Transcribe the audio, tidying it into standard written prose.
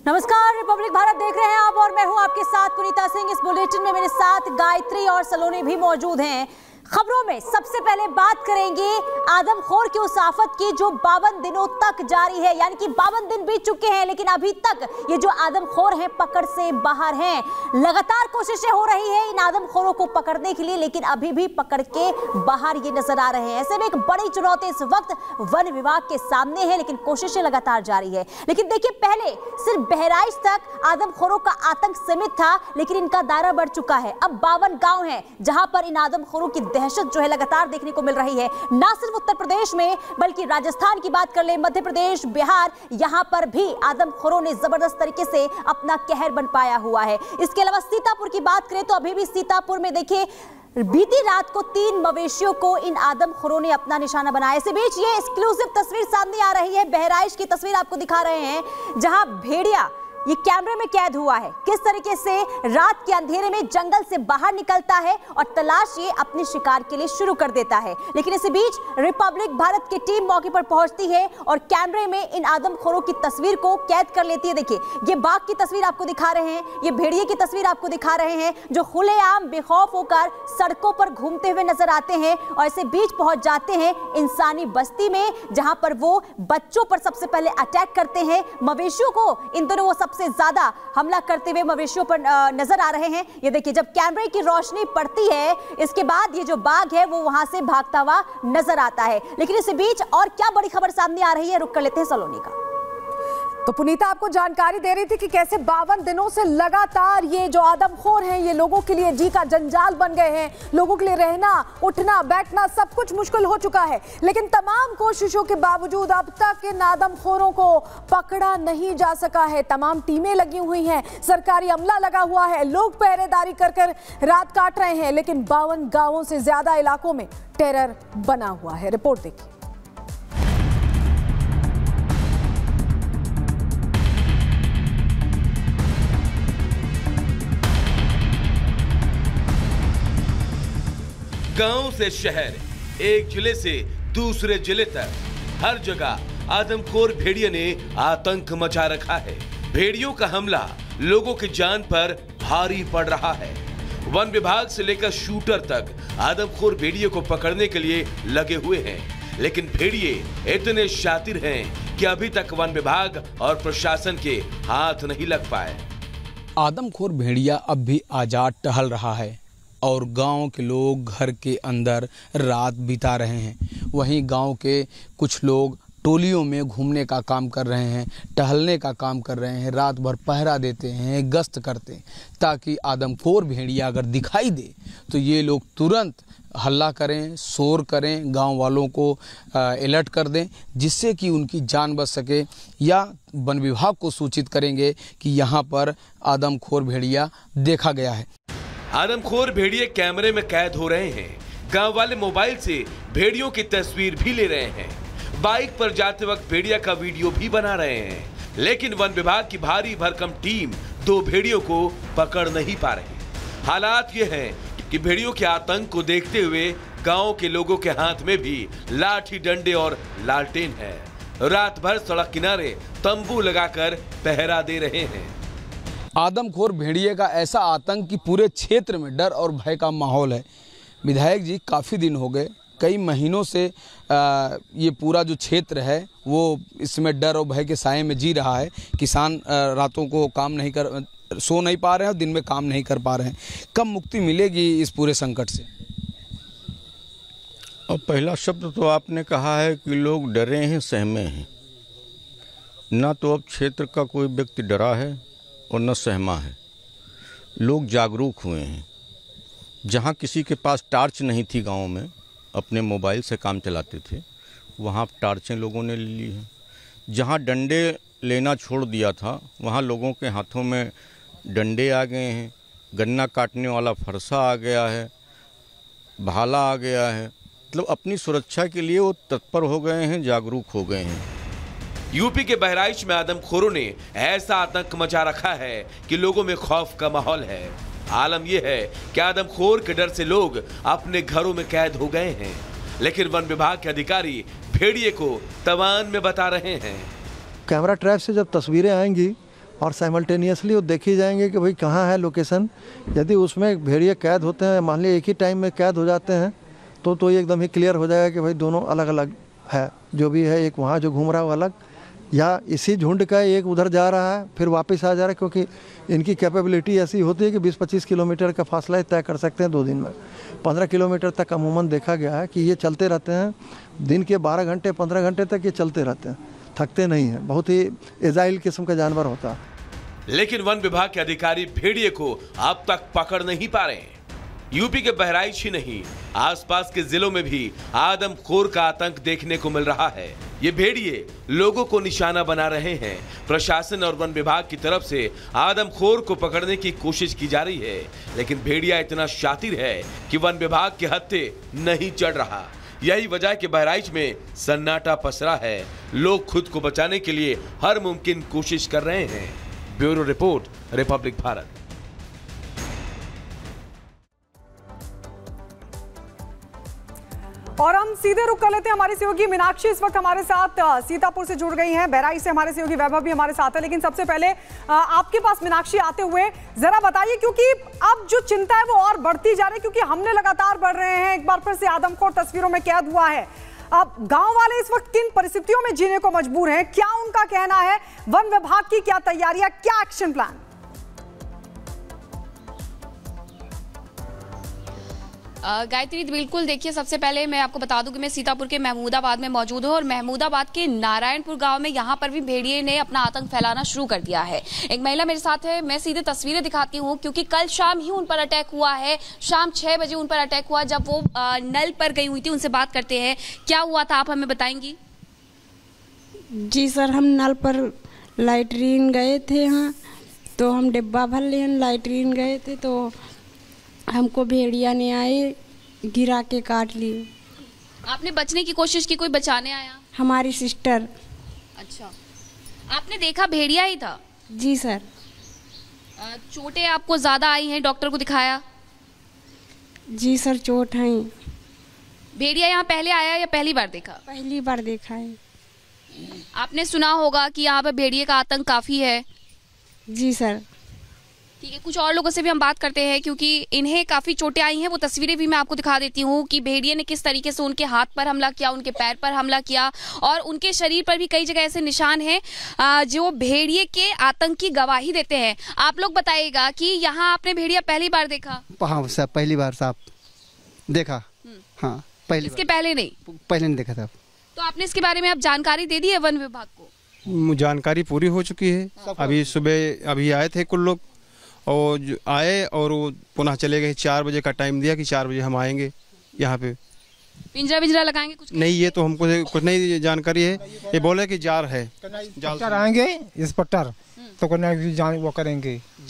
नमस्कार, रिपब्लिक भारत देख रहे हैं आप और मैं हूं आपके साथ पुनीता सिंह। इस बुलेटिन में मेरे साथ गायत्री और सलोनी भी मौजूद हैं। खबरों में सबसे पहले बात करेंगे आदमखोर की उस आफत की जो 52 दिनों तक जारी है, यानी कि 52 दिन बीत चुके हैं लेकिन अभी तक ये जो आदमखोर हैं पकड़ से बाहर हैं। लगातार कोशिशें हो रही है इन आदमखोरों को पकड़ने के लिए, लेकिन अभी भी पकड़ के बाहर ये नजर आ रहे हैं। ऐसे में एक बड़ी चुनौती इस वक्त वन विभाग के सामने है, लेकिन कोशिशें लगातार जारी है। लेकिन देखिए, पहले सिर्फ बहराइच तक आदमखोरों का आतंक सीमित था, लेकिन इनका दायरा बढ़ चुका है। अब 52 गांव हैं जहां पर इन आदमखोरों की दहशत जो है लगातार देखने को मिल रही है। ना सिर्फ उत्तर प्रदेश में बल्कि राजस्थान की बात कर ले, मध्य प्रदेश, बिहार, यहां पर भी आदमखोरों ने जबरदस्त तरीके से अपना कहर बन पाया हुआ है। इसके अलावा सीतापुर की बात करें तो अभी भी सीतापुर में देखिए बीती रात को 3 मवेशियों को इन आदमखोरों ने अपना निशाना बनाया। इसी बीच ये एक्सक्लूसिव तस्वीर सामने आ रही है, बहराइच की तस्वीर आपको दिखा रहे हैं जहां भेड़िया ये कैमरे में कैद हुआ है। किस तरीके से रात के अंधेरे में जंगल से बाहर निकलता है और तलाश ये अपने शिकार के लिए शुरू कर देता है। लेकिन इसी बीच रिपब्लिक भारत की टीम मौके पर पहुंचती है और कैमरे में इन आदमखोरों की तस्वीर को कैद कर लेती है। देखिए, ये बाघ की तस्वीर आपको दिखा रहे हैं, ये भेड़िए की तस्वीर आपको दिखा रहे हैं जो खुलेआम बेखौफ होकर सड़कों पर घूमते हुए नजर आते हैं और ऐसे बीच पहुंच जाते हैं इंसानी बस्ती में, जहां पर वो बच्चों पर सबसे पहले अटैक करते हैं। मवेशियों को इन दोनों वो सबसे ज्यादा हमला करते हुए मवेशियों पर नजर आ रहे हैं। ये देखिए, जब कैमरे की रोशनी पड़ती है इसके बाद ये जो बाघ है वो वहां से भागता हुआ नजर आता है। लेकिन इस बीच और क्या बड़ी खबर सामने आ रही है, रुक कर लेते हैं सलोनी का। तो पुनीता आपको जानकारी दे रही थी कि कैसे 52 दिनों से लगातार ये जो आदमखोर हैं ये लोगों के लिए जी का जंजाल बन गए हैं। लोगों के लिए रहना, उठना, बैठना सब कुछ मुश्किल हो चुका है। लेकिन तमाम कोशिशों के बावजूद अब तक इन आदमखोरों को पकड़ा नहीं जा सका है। तमाम टीमें लगी हुई हैं, सरकारी अमला लगा हुआ है, लोग पहरेदारी कर रात काट रहे हैं, लेकिन 52 गांवों से ज्यादा इलाकों में टेरर बना हुआ है। रिपोर्ट देखिए। गांव से शहर, एक जिले से दूसरे जिले तक, हर जगह आदमखोर भेड़िए ने आतंक मचा रखा है। भेड़ियों का हमला लोगों की जान पर भारी पड़ रहा है। वन विभाग से लेकर शूटर तक आदमखोर भेड़िए को पकड़ने के लिए लगे हुए हैं, लेकिन भेड़िए इतने शातिर हैं कि अभी तक वन विभाग और प्रशासन के हाथ नहीं लग पाए। आदमखोर भेड़िया अब भी आजाद टहल रहा है और गांव के लोग घर के अंदर रात बिता रहे हैं। वहीं गांव के कुछ लोग टोलियों में घूमने का काम कर रहे हैं, टहलने का काम कर रहे हैं, रात भर पहरा देते हैं, गश्त करते हैं, ताकि आदमखोर भेड़िया अगर दिखाई दे तो ये लोग तुरंत हल्ला करें, शोर करें, गांव वालों को अलर्ट कर दें, जिससे कि उनकी जान बच सके, या वन विभाग को सूचित करेंगे कि यहाँ पर आदमखोर भेड़िया देखा गया है। आदमखोर भेड़िए कैमरे में कैद हो रहे हैं। गांव वाले मोबाइल से भेड़ियों की तस्वीर भी ले रहे हैं, बाइक पर जाते वक्त भेड़िया का वीडियो भी बना रहे हैं, लेकिन वन विभाग की भारी भरकम टीम 2 भेड़ियों को पकड़ नहीं पा रही। हालात ये हैं कि भेड़ियों के आतंक को देखते हुए गांव के लोगों के हाथ में भी लाठी, डंडे और लालटेन है। रात भर सड़क किनारे तंबू लगाकर पहरा दे रहे हैं। आदमखोर भेड़िए का ऐसा आतंक कि पूरे क्षेत्र में डर और भय का माहौल है। विधायक जी, काफ़ी दिन हो गए, कई महीनों से ये पूरा जो क्षेत्र है वो इसमें डर और भय के साए में जी रहा है। किसान रातों को सो नहीं पा रहे हैं और दिन में काम नहीं कर पा रहे हैं। कब मुक्ति मिलेगी इस पूरे संकट से? और पहला शब्द तो आपने कहा है कि लोग डरे हैं, सहमे हैं। ना तो अब क्षेत्र का कोई व्यक्ति डरा है और न सहमा है। लोग जागरूक हुए हैं। जहाँ किसी के पास टार्च नहीं थी गांव में, अपने मोबाइल से काम चलाते थे, वहाँ टार्चें लोगों ने ले ली हैं। जहाँ डंडे लेना छोड़ दिया था, वहाँ लोगों के हाथों में डंडे आ गए हैं। गन्ना काटने वाला फरसा आ गया है, भाला आ गया है। मतलब अपनी सुरक्षा के लिए वो तत्पर हो गए हैं, जागरूक हो गए हैं। यूपी के बहराइच में आदमखोरों ने ऐसा आतंक मचा रखा है कि लोगों में खौफ का माहौल है। आलम यह है कि आदमखोर के डर से लोग अपने घरों में कैद हो गए हैं, लेकिन वन विभाग के अधिकारी भेड़िए को तवान में बता रहे हैं। कैमरा ट्रैप से जब तस्वीरें आएंगी और साइमल्टेनियसली वो देखी जाएंगे कि भाई कहाँ है लोकेशन। यदि उसमें भेड़िए कैद होते हैं, मान लीजिए एक ही टाइम में कैद हो जाते हैं, तो ये एकदम ही क्लियर हो जाएगा कि भाई दोनों अलग अलग है। जो भी है, एक वहाँ जो घूम रहा है वो अलग, या इसी झुंड का एक उधर जा रहा है फिर वापस आ जा रहा है, क्योंकि इनकी कैपेबिलिटी ऐसी होती है कि 20-25 किलोमीटर का फासला तय कर सकते हैं 2 दिन में। 15 किलोमीटर तक अमूमन देखा गया है कि ये चलते रहते हैं, दिन के 12 घंटे 15 घंटे तक ये चलते रहते हैं, थकते नहीं हैं। बहुत ही एजाइल किस्म का जानवर होता है। लेकिन वन विभाग के अधिकारी भेड़िए को अब तक पकड़ नहीं पा रहे हैं। यूपी के बहराइच ही नहीं, आसपास के जिलों में भी आदमखोर का आतंक देखने को मिल रहा है। ये भेड़िए लोगों को निशाना बना रहे हैं। प्रशासन और वन विभाग की तरफ से आदमखोर को पकड़ने की कोशिश की जा रही है, लेकिन भेड़िया इतना शातिर है कि वन विभाग के हत्थे नहीं चढ़ रहा। यही वजह है कि बहराइच में सन्नाटा पसरा है। लोग खुद को बचाने के लिए हर मुमकिन कोशिश कर रहे हैं। Bureau report, Republic Bharat. और हम सीधे रुक कर लेते हैं। हमारी सहयोगी मीनाक्षी इस वक्त हमारे साथ सीतापुर से जुड़ गई हैं, बहराइच से हमारे सहयोगी वैभव भी हमारे साथ है। लेकिन सबसे पहले आपके पास मीनाक्षी आते हुए जरा बताइए, क्योंकि अब जो चिंता है वो और बढ़ती जा रही है, क्योंकि हमले लगातार बढ़ रहे हैं। एक बार फिर से आदमखोर तस्वीरों में कैद हुआ है। अब गांव वाले इस वक्त किन परिस्थितियों में जीने को मजबूर हैं, क्या उनका कहना है, वन विभाग की क्या तैयारियां, क्या एक्शन प्लान? गायत्री, बिल्कुल देखिए, सबसे पहले मैं आपको बता दूं कि मैं सीतापुर के महमूदाबाद में मौजूद हूं और महमूदाबाद के नारायणपुर गांव में यहां पर भी भेड़िए ने अपना आतंक फैलाना शुरू कर दिया है। एक महिला मेरे साथ है, मैं सीधे तस्वीरें दिखाती हूं, क्योंकि कल शाम ही उन पर अटैक हुआ है। शाम 6 बजे उन पर अटैक हुआ, जब वो नल पर गई हुई थी। उनसे बात करते हैं, क्या हुआ था आप हमें बताएंगी? जी सर, हम नल पर लाइटरीन गए थे यहाँ, तो हम डिब्बा भर लिए, लाइटरीन गए थे तो हमको भेड़िया ने आए, गिरा के काट लिए। आपने बचने की कोशिश की, कोई बचाने आया? हमारी सिस्टर। अच्छा, आपने देखा भेड़िया ही था? जी सर। चोटें आपको ज्यादा आई हैं, डॉक्टर को दिखाया? जी सर, चोट है। भेड़िया यहाँ पहले आया या पहली बार देखा? पहली बार देखा है। आपने सुना होगा कि यहाँ पर भेड़िए का आतंक काफी है। जी सर। ठीक है, कुछ और लोगों से भी हम बात करते हैं, क्योंकि इन्हें काफी चोटें आई हैं। वो तस्वीरें भी मैं आपको दिखा देती हूँ कि भेड़िए ने किस तरीके से उनके हाथ पर हमला किया, उनके पैर पर हमला किया, और उनके शरीर पर भी कई जगह ऐसे निशान हैं जो भेड़िए के आतंक की गवाही देते हैं। आप लोग बताइएगा कि यहाँ आपने भेड़िया पहली बार देखा? हाँ साहब, पहली बार साहब देखा। हाँ, पहली इसके पहले नहीं? पहले नहीं देखा था। तो आपने इसके बारे में आप जानकारी दे दी है वन विभाग को? जानकारी पूरी हो चुकी है। अभी सुबह अभी आए थे कुछ लोग, और आए और वो पुनः चले गए। 4 बजे का टाइम दिया कि 4 बजे हम आएंगे यहाँ पे। पिंजरा विंजरा लगाएंगे कुछ? नहीं, ये तो हमको कुछ नहीं जानकारी है। ये बोले कि जार है, जाल आएंगे इंस्पेक्टर, तो वो करेंगे।